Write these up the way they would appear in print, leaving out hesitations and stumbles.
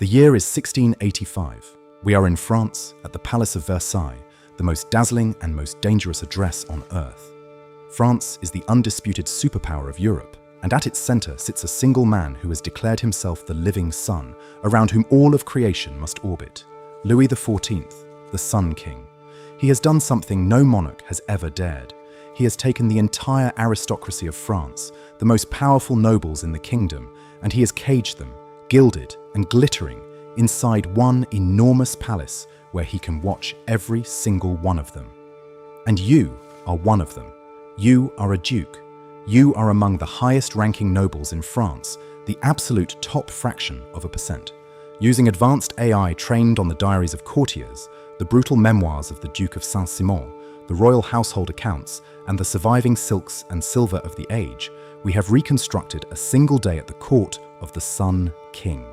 The year is 1685. We are in France at the Palace of Versailles, the most dazzling and most dangerous address on earth. France is the undisputed superpower of Europe, and at its center sits a single man who has declared himself the living sun, around whom all of creation must orbit. Louis XIV, the Sun King. He has done something no monarch has ever dared. He has taken the entire aristocracy of France, the most powerful nobles in the kingdom, and he has caged them, gilded and glittering, inside one enormous palace where he can watch every single one of them. And you are one of them. You are a duke. You are among the highest-ranking nobles in France, the absolute top fraction of a percent. Using advanced AI trained on the diaries of courtiers, the brutal memoirs of the Duke of Saint-Simon, the royal household accounts, and the surviving silks and silver of the age, we have reconstructed a single day at the court of the Sun King.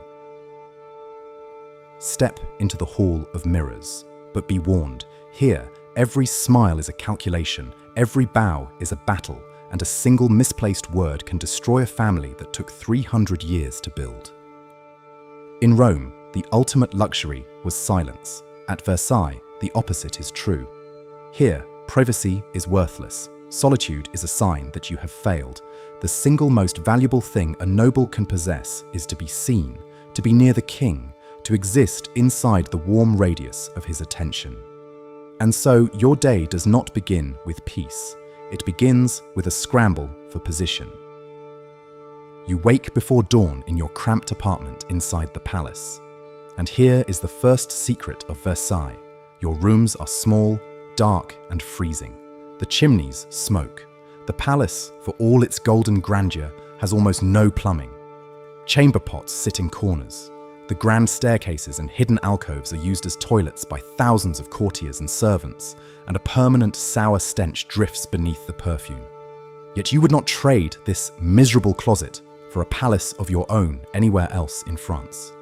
Step into the Hall of Mirrors, but be warned, here every smile is a calculation, every bow is a battle, and a single misplaced word can destroy a family that took 300 years to build. In Rome, the ultimate luxury was silence. At Versailles, the opposite is true. Here, privacy is worthless. Solitude is a sign that you have failed. The single most valuable thing a noble can possess is to be seen, to be near the king, to exist inside the warm radius of his attention. And so your day does not begin with peace. It begins with a scramble for position. You wake before dawn in your cramped apartment inside the palace. And here is the first secret of Versailles. Your rooms are small, dark, and freezing. The chimneys smoke. The palace, for all its golden grandeur, has almost no plumbing. Chamber pots sit in corners. The grand staircases and hidden alcoves are used as toilets by thousands of courtiers and servants, and a permanent sour stench drifts beneath the perfume. Yet you would not trade this miserable closet for a palace of your own anywhere else in France.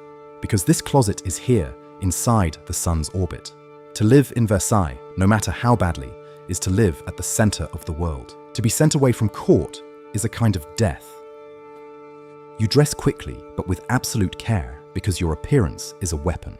Because this closet is here, inside the sun's orbit. To live in Versailles, no matter how badly, is to live at the center of the world. To be sent away from court is a kind of death. You dress quickly, but with absolute care, because your appearance is a weapon.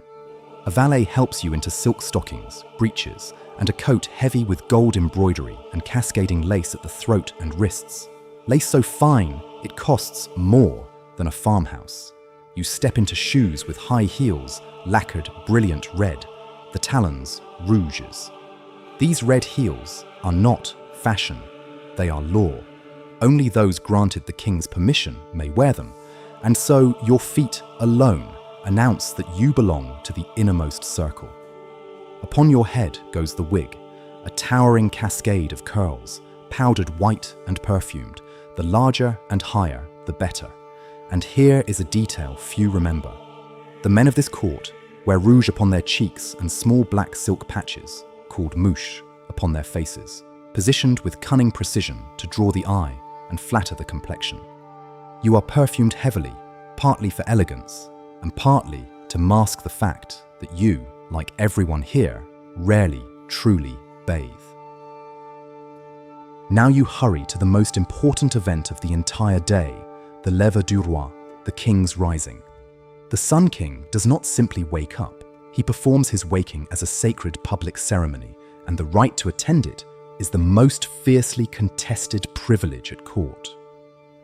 A valet helps you into silk stockings, breeches, and a coat heavy with gold embroidery and cascading lace at the throat and wrists. Lace so fine, it costs more than a farmhouse. You step into shoes with high heels, lacquered brilliant red, the talons, rouges. These red heels are not fashion, they are law. Only those granted the king's permission may wear them, and so your feet alone announce that you belong to the innermost circle. Upon your head goes the wig, a towering cascade of curls, powdered white and perfumed. The larger and higher, the better. And here is a detail few remember. The men of this court wear rouge upon their cheeks and small black silk patches, called mouches, upon their faces, positioned with cunning precision to draw the eye and flatter the complexion. You are perfumed heavily, partly for elegance, and partly to mask the fact that you, like everyone here, rarely truly bathe. Now you hurry to the most important event of the entire day, the Lever du Roi, the King's Rising. The Sun King does not simply wake up. He performs his waking as a sacred public ceremony, and the right to attend it is the most fiercely contested privilege at court.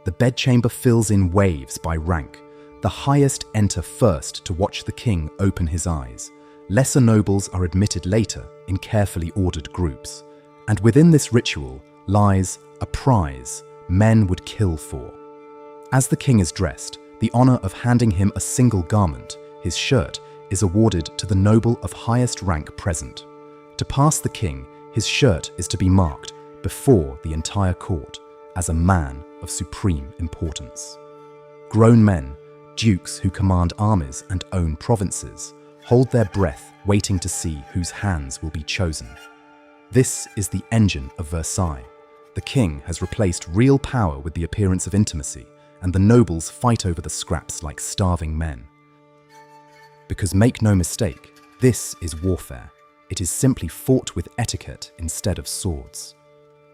The bedchamber fills in waves by rank. The highest enter first to watch the king open his eyes. Lesser nobles are admitted later in carefully ordered groups. And within this ritual lies a prize men would kill for. As the king is dressed, the honor of handing him a single garment, his shirt, is awarded to the noble of highest rank present. To pass the king, his shirt is to be marked before the entire court as a man of supreme importance. Grown men, dukes who command armies and own provinces, hold their breath waiting to see whose hands will be chosen. This is the engine of Versailles. The king has replaced real power with the appearance of intimacy, and the nobles fight over the scraps like starving men. Because make no mistake, this is warfare. It is simply fought with etiquette instead of swords.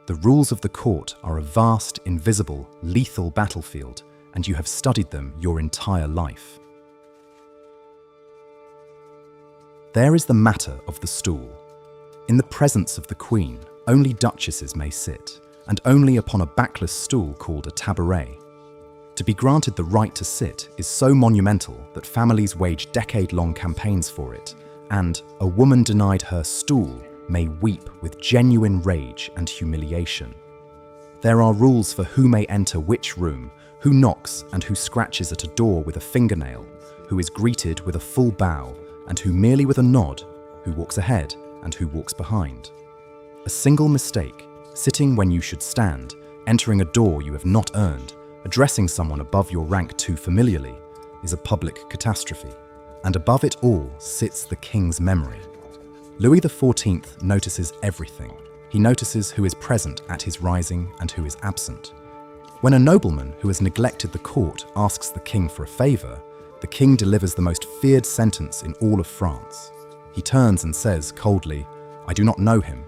The rules of the court are a vast, invisible, lethal battlefield, and you have studied them your entire life. There is the matter of the stool. In the presence of the Queen, only duchesses may sit, and only upon a backless stool called a tabouret. To be granted the right to sit is so monumental that families wage decade-long campaigns for it, and a woman denied her stool may weep with genuine rage and humiliation. There are rules for who may enter which room, who knocks and who scratches at a door with a fingernail, who is greeted with a full bow, and who merely with a nod, who walks ahead and who walks behind. A single mistake, sitting when you should stand, entering a door you have not earned, addressing someone above your rank too familiarly, is a public catastrophe. And above it all sits the king's memory. Louis XIV notices everything. He notices who is present at his rising and who is absent. When a nobleman who has neglected the court asks the king for a favour, the king delivers the most feared sentence in all of France. He turns and says coldly, "I do not know him."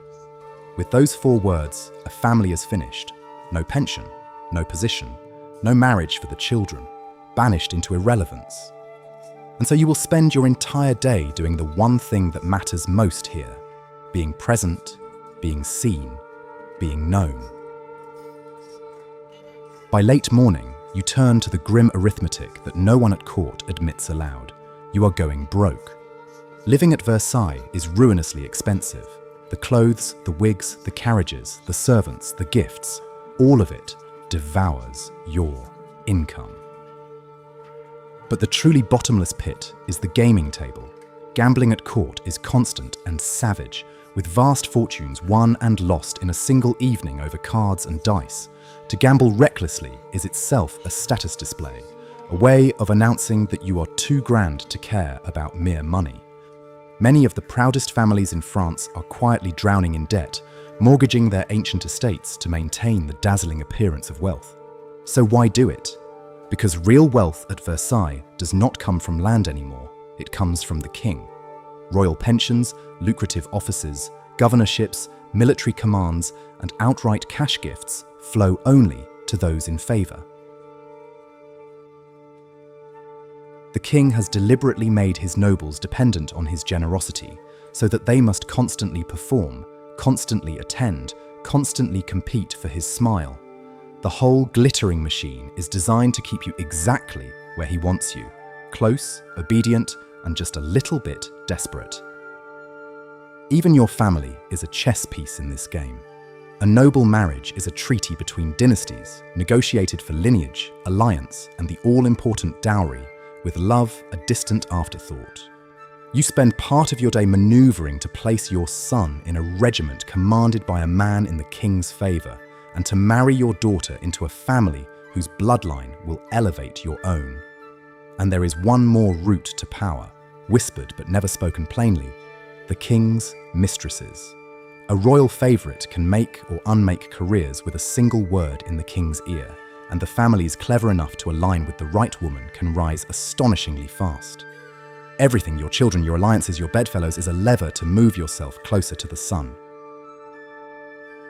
With those 4 words, a family is finished. No pension, no position, no marriage for the children, banished into irrelevance. And so you will spend your entire day doing the one thing that matters most here, being present, being seen, being known. By late morning, you turn to the grim arithmetic that no one at court admits aloud. You are going broke. Living at Versailles is ruinously expensive. The clothes, the wigs, the carriages, the servants, the gifts, all of it devours your income. But the truly bottomless pit is the gaming table. Gambling at court is constant and savage, with vast fortunes won and lost in a single evening over cards and dice. To gamble recklessly is itself a status display, a way of announcing that you are too grand to care about mere money. Many of the proudest families in France are quietly drowning in debt, mortgaging their ancient estates to maintain the dazzling appearance of wealth. So why do it? Because real wealth at Versailles does not come from land anymore, it comes from the king. Royal pensions, lucrative offices, governorships, military commands, and outright cash gifts flow only to those in favour. The king has deliberately made his nobles dependent on his generosity, so that they must constantly perform, constantly attend, constantly compete for his smile. The whole glittering machine is designed to keep you exactly where he wants you, close, obedient, and just a little bit desperate. Even your family is a chess piece in this game. A noble marriage is a treaty between dynasties, negotiated for lineage, alliance, and the all-important dowry, with love a distant afterthought. You spend part of your day maneuvering to place your son in a regiment commanded by a man in the king's favour, and to marry your daughter into a family whose bloodline will elevate your own. And there is one more route to power, whispered but never spoken plainly: the king's mistresses. A royal favourite can make or unmake careers with a single word in the king's ear, and the families clever enough to align with the right woman can rise astonishingly fast. Everything, your children, your alliances, your bedfellows, is a lever to move yourself closer to the sun.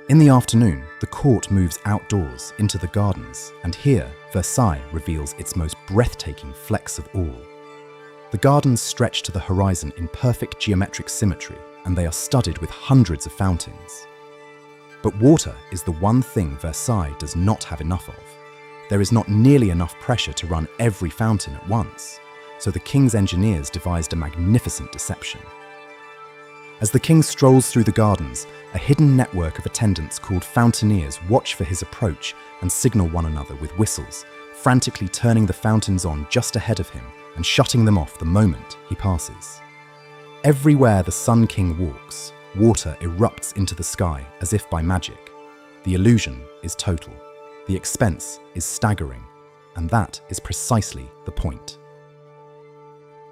In the afternoon, the court moves outdoors into the gardens, and here Versailles reveals its most breathtaking flex of all. The gardens stretch to the horizon in perfect geometric symmetry, and they are studded with hundreds of fountains. But water is the one thing Versailles does not have enough of. There is not nearly enough pressure to run every fountain at once, so the king's engineers devised a magnificent deception. As the king strolls through the gardens, a hidden network of attendants called fountaineers watch for his approach and signal one another with whistles, frantically turning the fountains on just ahead of him and shutting them off the moment he passes. Everywhere the Sun King walks, water erupts into the sky as if by magic. The illusion is total. The expense is staggering, and that is precisely the point.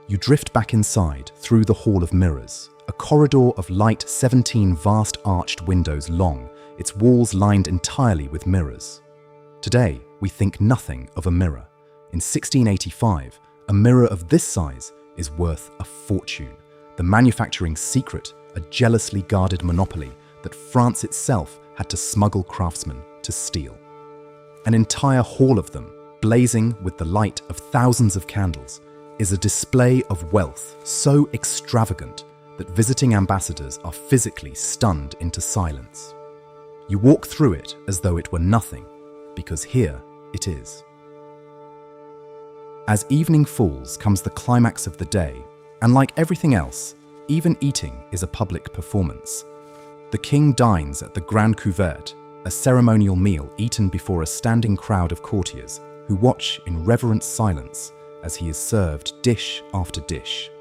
You drift back inside through the Hall of Mirrors, a corridor of light 17 vast arched windows long, its walls lined entirely with mirrors. Today, we think nothing of a mirror. In 1685, a mirror of this size is worth a fortune. The manufacturing secret, a jealously guarded monopoly that France itself had to smuggle craftsmen to steal. An entire hall of them, blazing with the light of thousands of candles, is a display of wealth so extravagant that visiting ambassadors are physically stunned into silence. You walk through it as though it were nothing, because here it is. As evening falls comes the climax of the day, and like everything else, even eating is a public performance. The king dines at the Grand Couvert, a ceremonial meal eaten before a standing crowd of courtiers who watch in reverent silence as he is served dish after dish.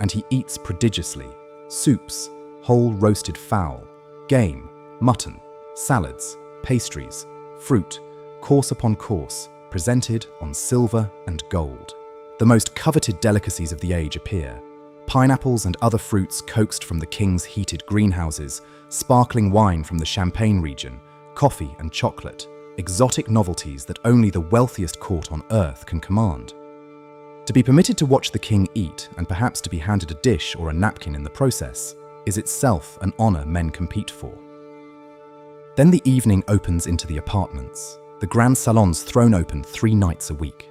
And he eats prodigiously: soups, whole roasted fowl, game, mutton, salads, pastries, fruit, course upon course, presented on silver and gold. The most coveted delicacies of the age appear: pineapples and other fruits coaxed from the king's heated greenhouses, sparkling wine from the Champagne region, coffee and chocolate, exotic novelties that only the wealthiest court on earth can command. To be permitted to watch the king eat, and perhaps to be handed a dish or a napkin in the process, is itself an honor men compete for. Then the evening opens into the apartments, the grand salons thrown open 3 nights a week.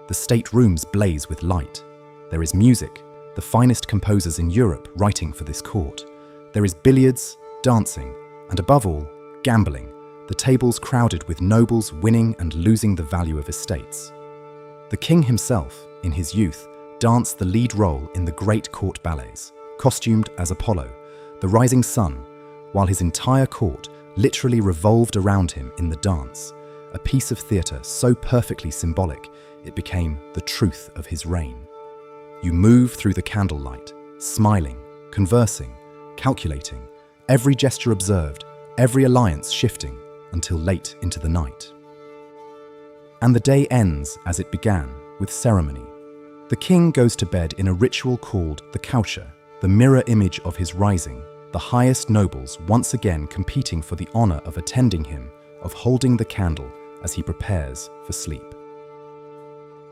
The state rooms blaze with light. There is music, the finest composers in Europe writing for this court. There is billiards, dancing, and above all, gambling, the tables crowded with nobles winning and losing the value of estates. The king himself, in his youth, danced the lead role in the great court ballets, costumed as Apollo, the rising sun, while his entire court literally revolved around him in the dance, a piece of theatre so perfectly symbolic it became the truth of his reign. You move through the candlelight, smiling, conversing, calculating, every gesture observed, every alliance shifting, until late into the night. And the day ends as it began, with ceremony. The king goes to bed in a ritual called the coucher, the mirror image of his rising, the highest nobles once again competing for the honor of attending him, of holding the candle as he prepares for sleep.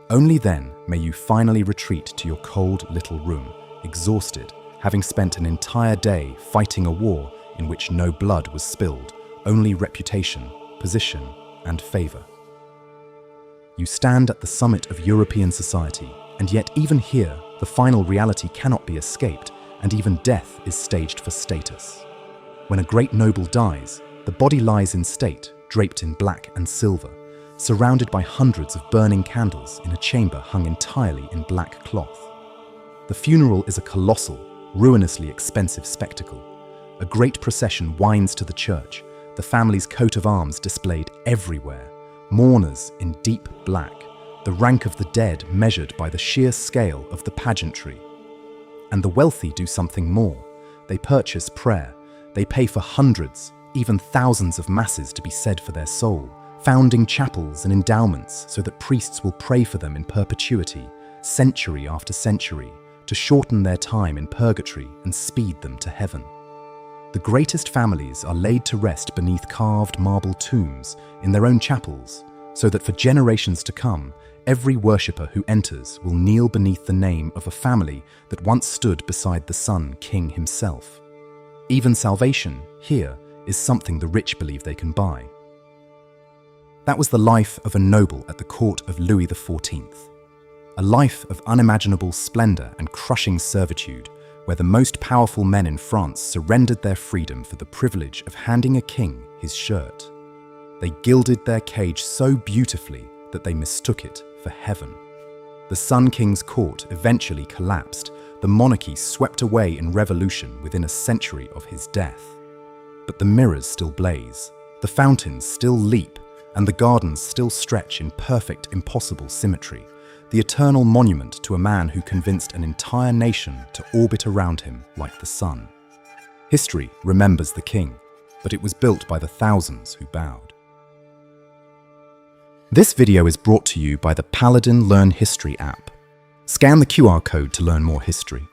Only then may you finally retreat to your cold little room, exhausted, having spent an entire day fighting a war in which no blood was spilled, only reputation, position, and favor. You stand at the summit of European society, and yet even here, the final reality cannot be escaped, and even death is staged for status. When a great noble dies, the body lies in state, draped in black and silver, surrounded by hundreds of burning candles in a chamber hung entirely in black cloth. The funeral is a colossal, ruinously expensive spectacle. A great procession winds to the church, the family's coat of arms displayed everywhere, mourners in deep black, the rank of the dead measured by the sheer scale of the pageantry. And the wealthy do something more. They purchase prayer. They pay for hundreds, even thousands of masses to be said for their soul, founding chapels and endowments so that priests will pray for them in perpetuity, century after century, to shorten their time in purgatory and speed them to heaven. The greatest families are laid to rest beneath carved marble tombs in their own chapels, so that for generations to come, every worshipper who enters will kneel beneath the name of a family that once stood beside the Sun King himself. Even salvation, here, is something the rich believe they can buy. That was the life of a noble at the court of Louis XIV. A life of unimaginable splendor and crushing servitude, where the most powerful men in France surrendered their freedom for the privilege of handing a king his shirt. They gilded their cage so beautifully that they mistook it for heaven. The Sun King's court eventually collapsed, the monarchy swept away in revolution within a century of his death. But the mirrors still blaze, the fountains still leap, and the gardens still stretch in perfect, impossible symmetry, the eternal monument to a man who convinced an entire nation to orbit around him like the sun. History remembers the king, but it was built by the thousands who bowed. This video is brought to you by the Paladin Learn History app. Scan the QR code to learn more history.